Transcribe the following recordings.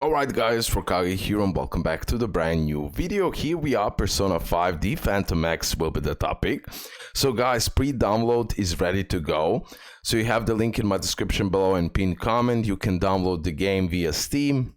Alright guys, RoKage here and welcome back to the brand new video. Here we are, Persona 5, the Phantom X will be the topic. So guys, pre-download is ready to go. So you have the link in my description below and pinned comment. You can download the game via Steam,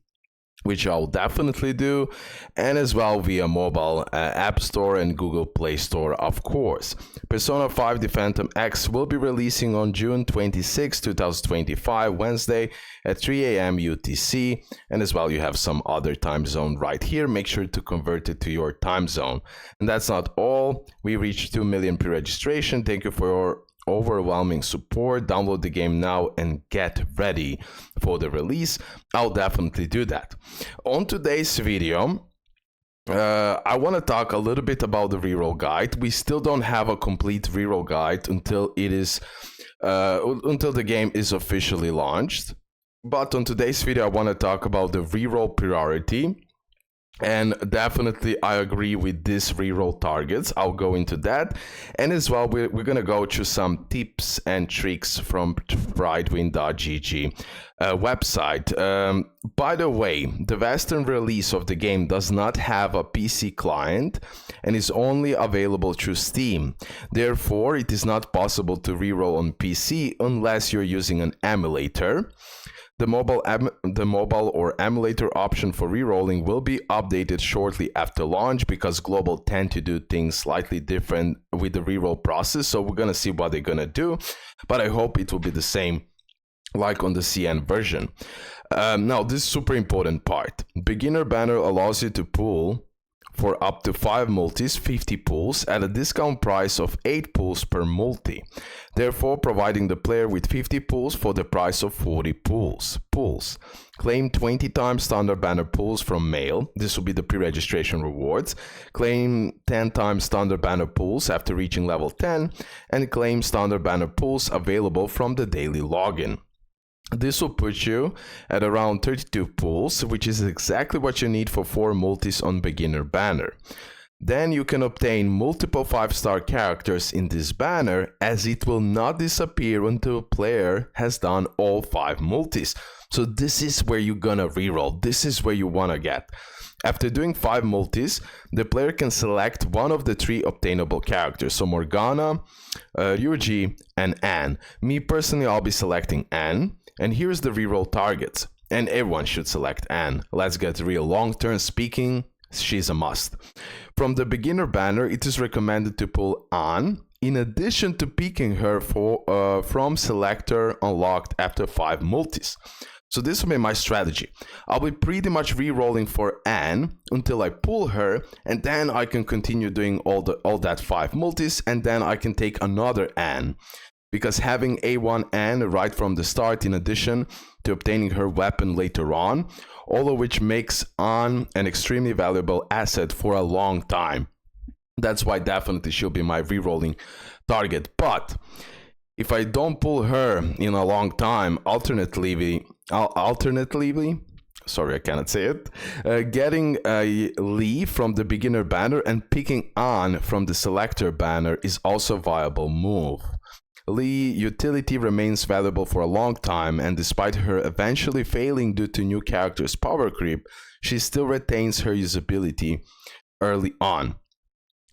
which I'll definitely do, and as well via mobile App Store and Google Play Store, of course. Persona 5 The Phantom X will be releasing on June 26, 2025, Wednesday at 3 a.m. UTC, and as well you have some other time zone right here. Make sure to convert it to your time zone. And that's not all. We reached 2 million pre-registration. Thank you for your overwhelming support. Download the game now and get ready for the release. I'll definitely do that. On today's video, I want to talk a little bit about the reroll guide. We still don't have a complete reroll guide until the game is officially launched. But on today's video, I want to talk about the reroll priority. And definitely I agree with these reroll targets. I'll go into that, and as well we're gonna go through some tips and tricks from brightwing.gg website. By the way, the Western release of the game does not have a PC client and is only available through Steam. Therefore, it is not possible to reroll on PC unless you're using an emulator. The mobile or emulator option for rerolling will be updated shortly after launch because Global tend to do things slightly different with the reroll process. So we're gonna see what they're gonna do, but I hope it will be the same like on the CN version. Now, this is super important part. Beginner banner allows you to pull for up to 5 multis, 50 pulls, at a discount price of 8 pulls per multi, therefore providing the player with 50 pulls for the price of 40 pulls. Claim 20 times standard banner pulls from mail. This will be the pre-registration rewards. Claim 10 times standard banner pulls after reaching level 10, and claim standard banner pulls available from the daily login. This will put you at around 32 pulls, which is exactly what you need for 4 multis on beginner banner. Then you can obtain multiple 5-star characters in this banner, as it will not disappear until a player has done all 5 multis. So this is where you're gonna reroll. This is where you wanna get. After doing 5 multis, the player can select one of the 3 obtainable characters. So Morgana, Ryuji, and Anne. Me personally, I'll be selecting Anne. And here's the reroll targets. And everyone should select Anne. Let's get real. Long-term speaking, she's a must. From the beginner banner, it is recommended to pull Anne, in addition to picking her from selector unlocked after 5 multis. So this will be my strategy. I'll be pretty much re-rolling for Anne until I pull her, and then I can continue doing all that 5 multis, and then I can take another Anne. Because having A1 Anne right from the start, in addition to obtaining her weapon later on, all of which makes Anne an extremely valuable asset for a long time. That's why definitely she'll be my re-rolling target. But if I don't pull her in a long time, alternatively, sorry, I cannot say it, getting Lee from the beginner banner and picking Anne from the selector banner is also a viable move. Lee utility remains valuable for a long time, and despite her eventually failing due to new characters' power creep, she still retains her usability early on.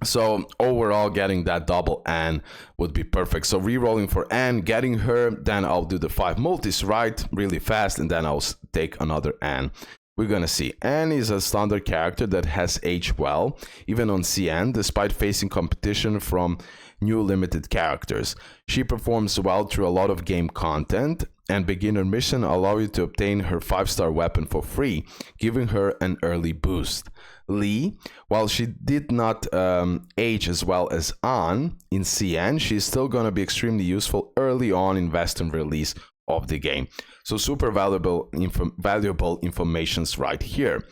So overall, getting that double Anne would be perfect. So re-rolling for Anne, getting her, then I'll do the 5 multis right really fast, and then I'll take another Anne. We're gonna see. Anne is a standard character that has aged well, even on CN, despite facing competition from new limited characters. She performs well through a lot of game content, and beginner mission allow you to obtain her 5-star weapon for free, giving her an early boost. Lee, while she did not age as well as Anne in CN, she's still gonna be extremely useful early on in Western release of the game. So super valuable informations right here.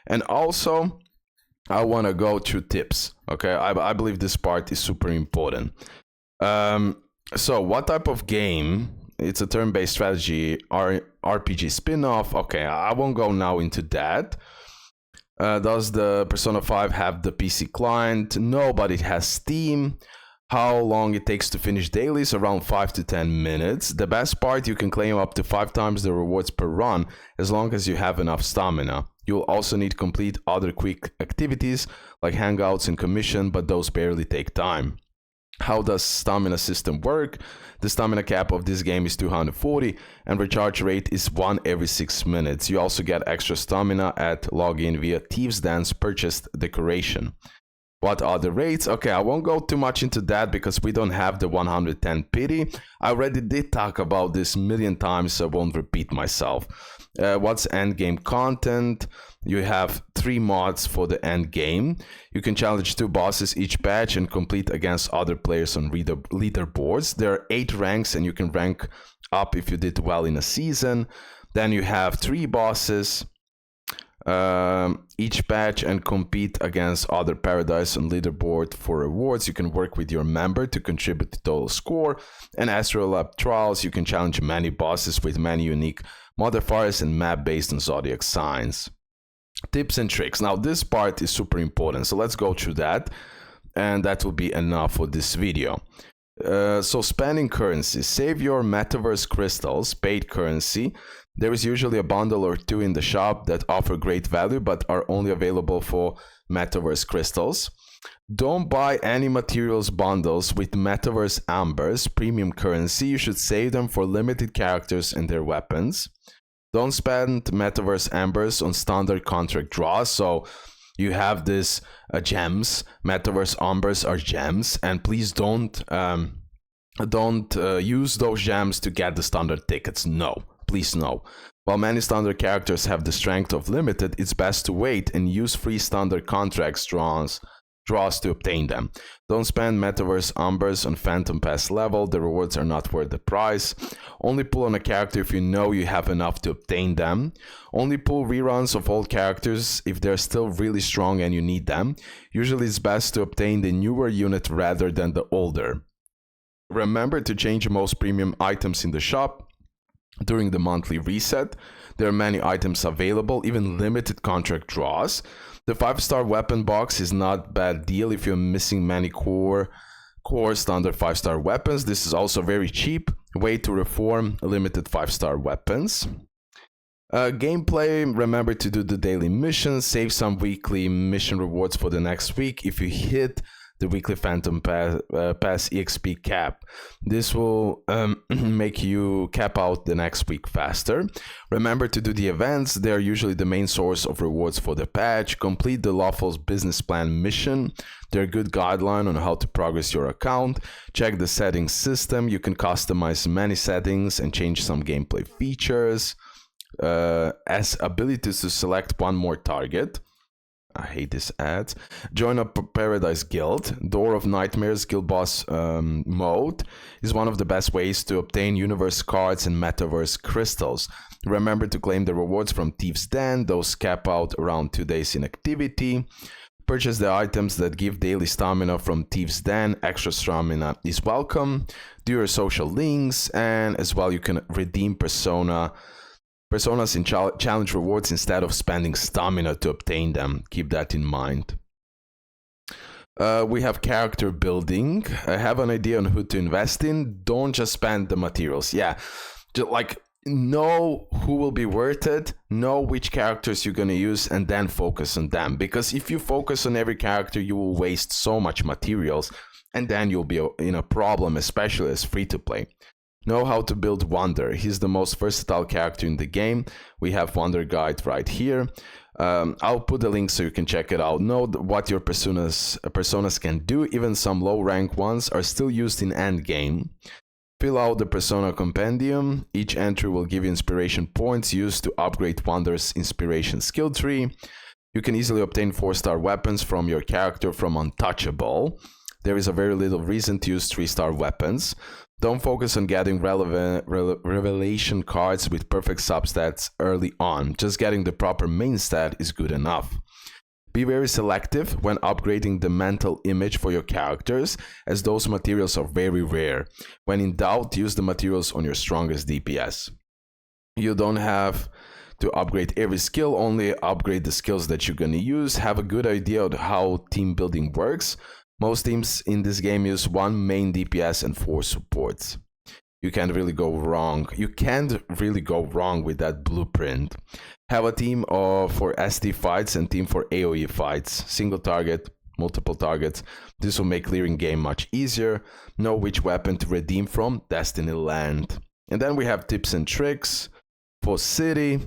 And also, I want to go through tips. Okay, I believe this part is super important. So what type of game? It's a turn-based strategy RPG spin-off. Okay, I won't go now into that. Does the Persona 5 have the PC client? No, but it has Steam. How long it takes to finish dailies? Around 5 to 10 minutes. The best part, you can claim up to 5 times the rewards per run as long as you have enough stamina. You'll also need to complete other quick activities like hangouts and commission, but those barely take time. How does stamina system work? The stamina cap of this game is 240 and recharge rate is 1 every 6 minutes. You also get extra stamina at login via Thieves' Dance purchased decoration. What are the rates? Okay, I won't go too much into that because we don't have the 110 pity. I already did talk about this a million times, so I won't repeat myself. What's endgame content? You have 3 mods for the endgame. You can challenge 2 bosses each patch and compete against other players on leaderboards. There are 8 ranks and you can rank up if you did well in a season. Then you have 3 bosses each patch and compete against other paradise on leaderboard for rewards. You can work with your member to contribute to total score. And Astrolab Trials, you can challenge many bosses with many unique modifiers and map based on zodiac signs. Tips and tricks. Now this part is super important, so let's go through that, and that will be enough for this video. So spending currency. Save your Metaverse crystals, paid currency. There is usually a bundle or 2 in the shop that offer great value but are only available for Metaverse crystals. Don't buy any materials bundles with Metaverse Ambers, premium currency. You should save them for limited characters and their weapons. Don't spend Metaverse Ambers on standard contract draws. So you have this gems. Metaverse Ambers are gems, and please don't use those gems to get the standard tickets. No, please no. While many standard characters have the strength of limited, it's best to wait and use free standard contracts draws to obtain them. Don't spend Metaverse Ambers on Phantom Pass level. The rewards are not worth the price. Only pull on a character if you know you have enough to obtain them. Only pull reruns of old characters if they're still really strong and you need them. Usually it's best to obtain the newer unit rather than the older. Remember to change most premium items in the shop during the monthly reset. There are many items available, even limited contract draws. The 5-star weapon box is not a bad deal if you're missing many core standard 5-star weapons. This is also a very cheap way to reform limited 5-star weapons. Gameplay, remember to do the daily missions, save some weekly mission rewards for the next week if you hit the weekly Phantom Pass EXP cap. This will make you cap out the next week faster. Remember to do the events. They are usually the main source of rewards for the patch. Complete the Lufel's business plan mission. They're a good guideline on how to progress your account. Check the settings system. You can customize many settings and change some gameplay features. As abilities to select one more target. I hate this ad. Join a Paradise Guild. Door of Nightmares Guild Boss mode is one of the best ways to obtain universe cards and metaverse crystals. Remember to claim the rewards from Thieves' Den. Those cap out around 2 days in activity. Purchase the items that give daily stamina from Thieves' Den. Extra stamina is welcome. Do your social links, and as well you can redeem personas in challenge rewards instead of spending stamina to obtain them. Keep that in mind. We have character building. Have an idea on who to invest in. Don't just spend the materials. Yeah, just like know who will be worth it, know which characters you're going to use, and then focus on them. Because if you focus on every character, you will waste so much materials, and then you'll be in a problem, especially as free-to-play. Know how to build Wonder. He's the most versatile character in the game. We have Wonder Guide right here. I'll put the link so you can check it out. Know what your personas can do. Even some low rank ones are still used in endgame. Fill out the Persona Compendium. Each entry will give you inspiration points used to upgrade Wonder's inspiration skill tree. You can easily obtain 4-star weapons from your character from Untouchable. There is a very little reason to use 3-star weapons. Don't focus on getting relevant revelation cards with perfect substats early on. Just getting the proper main stat is good enough. Be very selective when upgrading the mental image for your characters, as those materials are very rare. When in doubt, use the materials on your strongest DPS. You don't have to upgrade every skill, only upgrade the skills that you're going to use. Have a good idea of how team building works. Most teams in this game use 1 main DPS and 4 supports. You can't really go wrong. You can't really go wrong with that blueprint. Have a team for SD fights and team for AoE fights. Single target, multiple targets. This will make clearing game much easier. Know which weapon to redeem from Destiny Land. And then we have tips and tricks for city.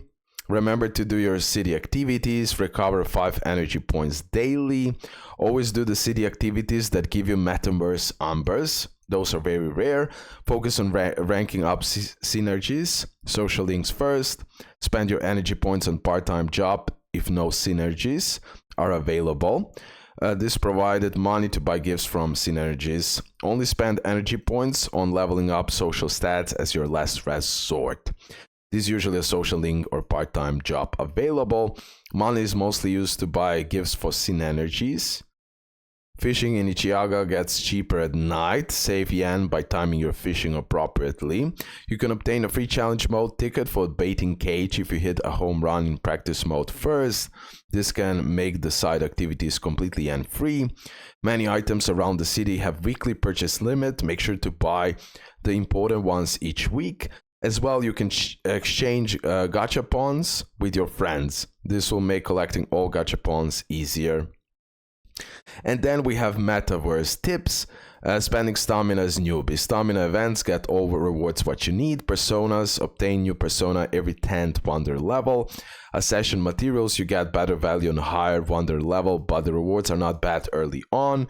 Remember to do your city activities, recover 5 energy points daily. Always do the city activities that give you Metaverse Umbers. Those are very rare. Focus on ranking up synergies. Social links first. Spend your energy points on part-time job if no synergies are available. This provided money to buy gifts from synergies. Only spend energy points on leveling up social stats as your last resort. This is usually a social link or part-time job available. Money is mostly used to buy gifts for synergies. Fishing in Ichiaga gets cheaper at night. Save yen by timing your fishing appropriately. You can obtain a free challenge mode ticket for baiting cage if you hit a home run in practice mode first. This can make the side activities completely yen free. Many items around the city have weekly purchase limit. Make sure to buy the important ones each week. As well, you can exchange gachapons with your friends. This will make collecting all gachapons easier. And then we have Metaverse tips. Spending stamina is newbie. Stamina events get all rewards what you need. Personas, obtain new persona every 10th wonder level. Accession materials, you get better value on higher wonder level, but the rewards are not bad early on.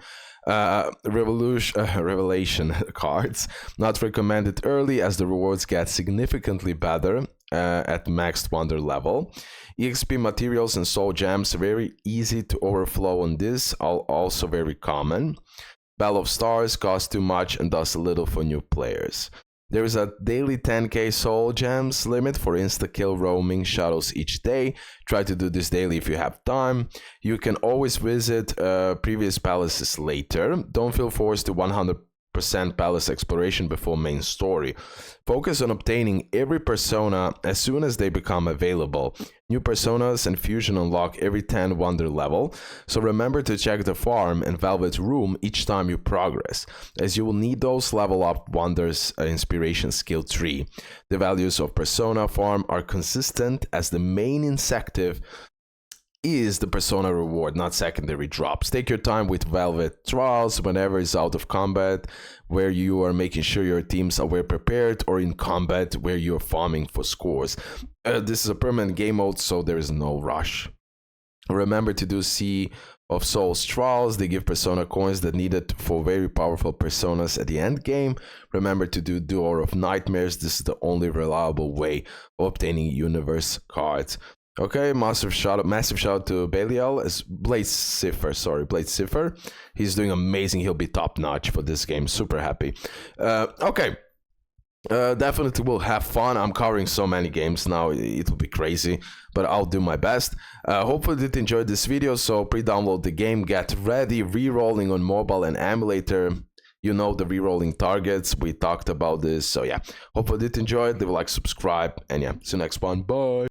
Revelation cards, not recommended early as the rewards get significantly better at maxed wonder level. EXP materials and soul gems, very easy to overflow on this, also very common. Battle of Stars costs too much and does little for new players. There is a daily 10k soul gems limit for insta-kill roaming shadows each day. Try to do this daily if you have time. You can always visit previous palaces later. Don't feel forced to 100% palace exploration before main story. Focus on obtaining every persona as soon as they become available. New personas and fusion unlock every 10 wonder level, so remember to check the farm and velvet room each time you progress, as you will need those level up wonders inspiration skill tree. The values of persona farm are consistent as the main incentive is the persona reward, not secondary drops. Take your time with Velvet Trials whenever it's out of combat, where you are making sure your teams are well prepared, or in combat where you're farming for scores. This is a permanent game mode, so there is no rush. Remember to do Sea of Souls trials. They give persona coins that needed for very powerful personas at the end game. Remember to do Door of Nightmares. This is the only reliable way of obtaining universe cards. Okay, massive shout out to Belial as Blade Cipher. He's doing amazing. He'll be top notch for this game. Super happy. Okay. Definitely will have fun. I'm covering so many games now, it will be crazy, but I'll do my best. Hopefully you did enjoy this video, so pre-download the game, get ready, re-rolling on mobile and emulator. You know the re-rolling targets, we talked about this, so yeah. Hopefully you did enjoy it, leave a like, subscribe, and yeah, see you next one, bye!